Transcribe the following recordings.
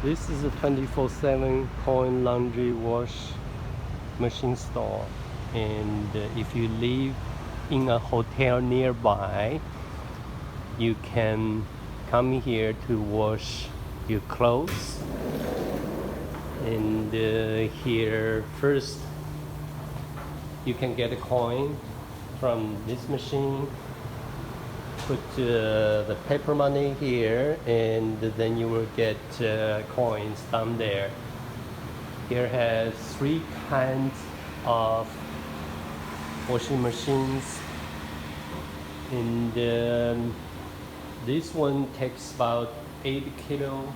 This is a 24/7 coin laundry wash machine store, and if you live in a hotel nearby, you can come here to wash your clothes. And here first you can get a coin from this machine, put the paper money here, and then you will get coins down there. Here has 3 kinds of washing machines, and this one takes about 8 kilo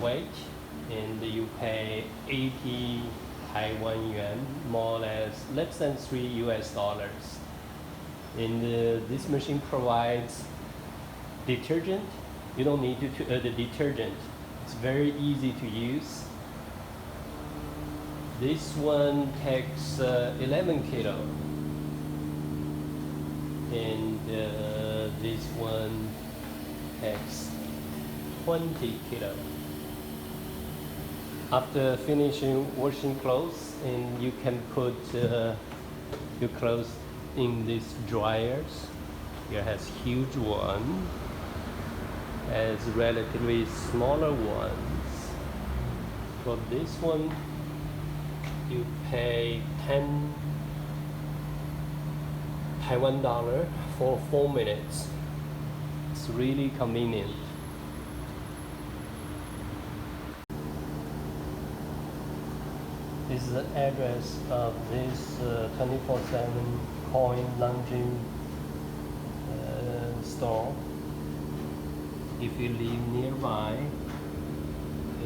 weight, and you pay 80 Taiwan yuan, more or less than $3. And this machine provides detergent. You don't need to add the detergent. It's very easy to use. This one takes 11 kilo, and this one takes 20 kilo. After finishing washing clothes, and you can put your clothes in these dryers. Here has huge one, has relatively smaller ones. For this one, you pay 10 Taiwan dollar for 4 minutes. It's really convenient. This is the address of this 24/7 coin laundry store. If you live nearby,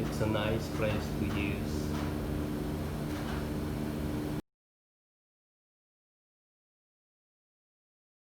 it's a nice place to use.